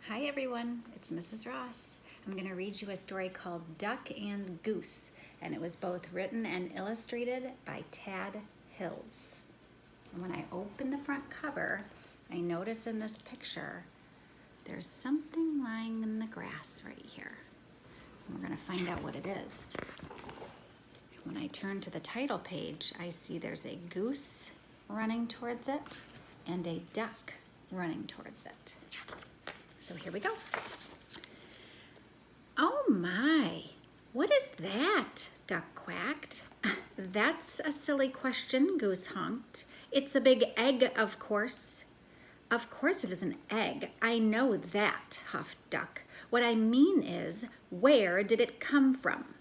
Hi everyone, it's Mrs. Ross. I'm going to read you a story called Duck and Goose, and it was both written and illustrated by Tad Hills. And when I open the front cover, I notice in this picture there's something lying in the grass right here. And we're going to find out what it is. When I turn to the title page, I see there's a goose running towards it and a duck running towards it. So here we go. Oh my, what is that? Duck quacked. That's a silly question, Goose honked. It's a big egg, of course. Of course it is an egg. I know that, huffed Duck. What I mean is, where did it come from?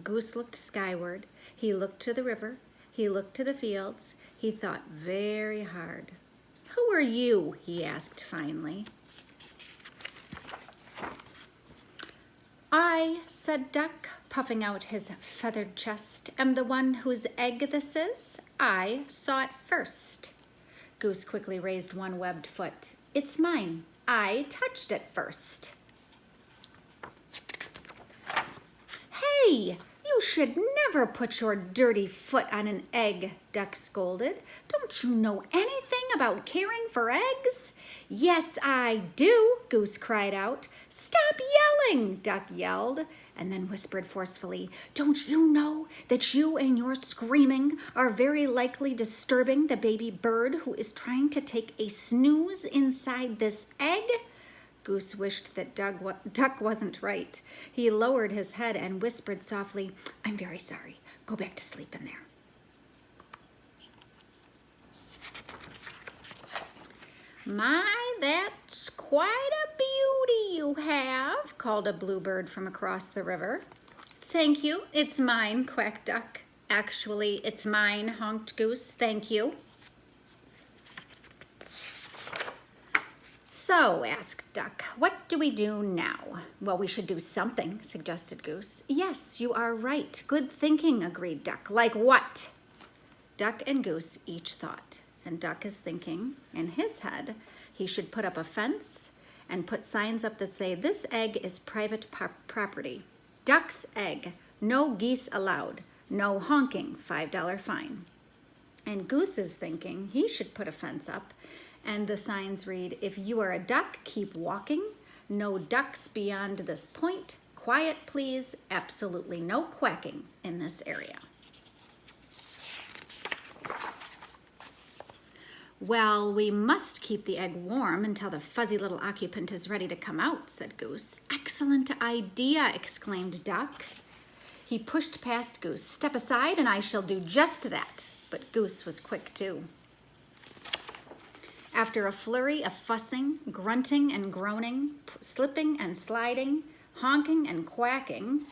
Goose looked skyward. He looked to the river. He looked to the fields. He thought very hard. Who are you? He asked finally. I, said Duck, puffing out his feathered chest, am the one whose egg this is. I saw it first. Goose quickly raised one webbed foot. It's mine. I touched it first. Hey, you should never put your dirty foot on an egg, Duck scolded. Don't you know anything about caring for eggs? Yes, I do, Goose cried out. Stop yelling, Duck yelled, and then whispered forcefully, don't you know that you and your screaming are very likely disturbing the baby bird who is trying to take a snooze inside this egg? Goose wished that Duck wasn't right. He lowered his head and whispered softly, I'm very sorry. Go back to sleep in there. My, that's quite a beauty you have, called a bluebird from across the river. Thank you, it's mine, quacked Duck. Actually, it's mine, honked Goose. Thank you. So, asked Duck, what do we do now? Well, we should do something, suggested Goose. Yes, you are right. Good thinking, agreed Duck. Like what? Duck and Goose each thought, and Duck is thinking, in his head, he should put up a fence and put signs up that say, this egg is private property. Duck's egg, no geese allowed, no honking, $5 fine. And Goose is thinking he should put a fence up, and the signs read, if you are a duck, keep walking. No ducks beyond this point. Quiet, please. Absolutely no quacking in this area. Well, we must keep the egg warm until the fuzzy little occupant is ready to come out, said Goose. Excellent idea, exclaimed Duck. He pushed past Goose. Step aside and I shall do just that. But Goose was quick too. After a flurry of fussing, grunting and groaning, slipping and sliding, honking and quacking,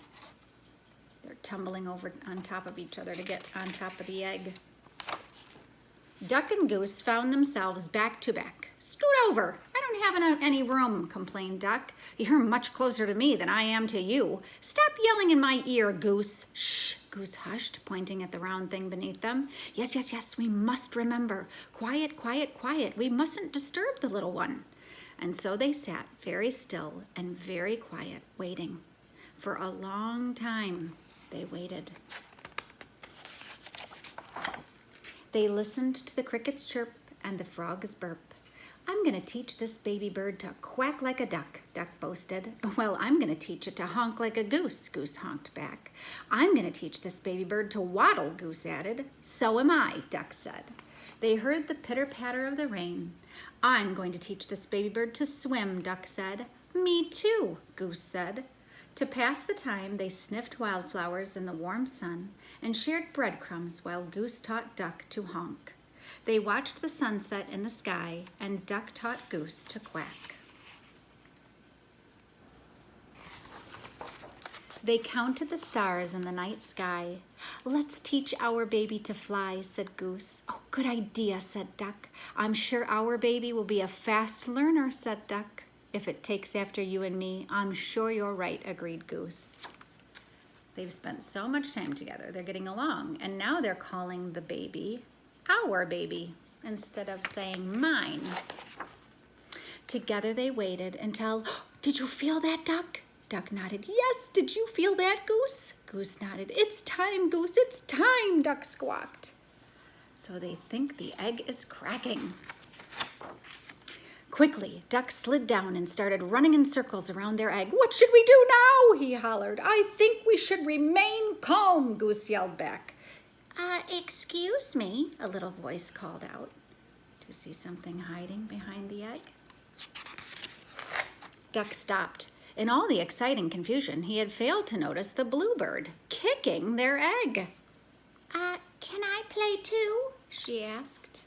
they're tumbling over on top of each other to get on top of the egg. Duck and Goose found themselves back to back. Scoot over. I don't have any room, complained Duck. You're much closer to me than I am to you. Stop yelling in my ear, Goose. Shh, Goose hushed, pointing at the round thing beneath them. Yes, yes, yes, we must remember. Quiet, quiet, quiet. We mustn't disturb the little one. And so they sat very still and very quiet, waiting. For a long time, they waited. They listened to the crickets chirp and the frogs burp. I'm going to teach this baby bird to quack like a duck, Duck boasted. Well, I'm going to teach it to honk like a goose, Goose honked back. I'm going to teach this baby bird to waddle, Goose added. So am I, Duck said. They heard the pitter-patter of the rain. I'm going to teach this baby bird to swim, Duck said. Me too, Goose said. To pass the time, they sniffed wildflowers in the warm sun and shared breadcrumbs while Goose taught Duck to honk. They watched the sunset in the sky, and Duck taught Goose to quack. They counted the stars in the night sky. Let's teach our baby to fly, said Goose. Oh, good idea, said Duck. I'm sure our baby will be a fast learner, said Duck. If it takes after you and me, I'm sure you're right, agreed Goose. They've spent so much time together, they're getting along, and now they're calling the baby our baby instead of saying mine. Together they waited until, did you feel that, Duck? Duck nodded. Yes, did you feel that, Goose? Goose nodded. It's time, Goose, it's time, Duck squawked. So they think the egg is cracking. Quickly, Duck slid down and started running in circles around their egg. What should we do now? He hollered. I think we should remain calm, Goose yelled back. Excuse me, a little voice called out. Do you see something hiding behind the egg? Duck stopped. In all the exciting confusion, he had failed to notice the bluebird kicking their egg. Can I play too? She asked.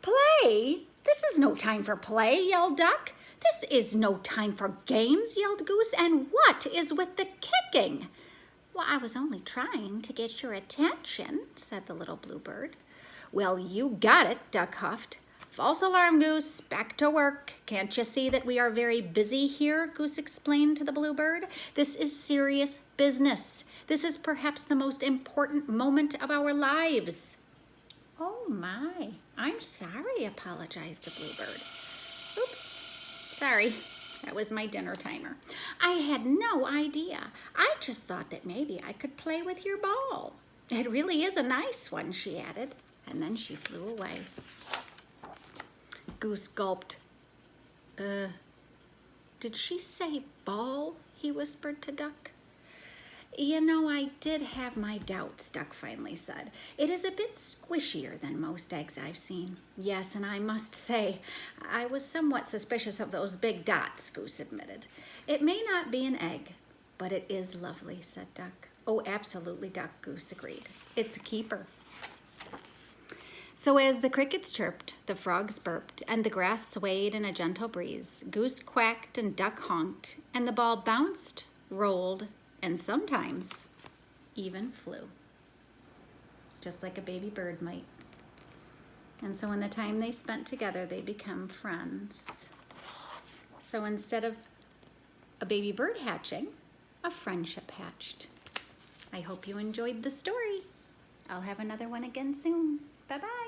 Play? This is no time for play, yelled Duck. This is no time for games, yelled Goose. And what is with the kicking? Well, I was only trying to get your attention, said the little bluebird. Well, you got it, Duck huffed. False alarm, Goose. Back to work. Can't you see that we are very busy here? Goose explained to the bluebird. This is serious business. This is perhaps the most important moment of our lives. Oh my, I'm sorry, apologized the bluebird. Oops, sorry. That was my dinner timer. I had no idea. I just thought that maybe I could play with your ball. It really is a nice one, she added, and then she flew away. Goose gulped. Did she say ball? He whispered to Duck. You know, I did have my doubts, Duck finally said. It is a bit squishier than most eggs I've seen. Yes, and I must say, I was somewhat suspicious of those big dots, Goose admitted. It may not be an egg, but it is lovely, said Duck. Oh, absolutely, Duck, Goose agreed. It's a keeper. So as the crickets chirped, the frogs burped, and the grass swayed in a gentle breeze, Goose quacked and Duck honked, and the ball bounced, rolled, and sometimes even flew, just like a baby bird might. And so in the time they spent together, they become friends. So instead of a baby bird hatching, a friendship hatched. I hope you enjoyed the story. I'll have another one again soon. Bye-bye.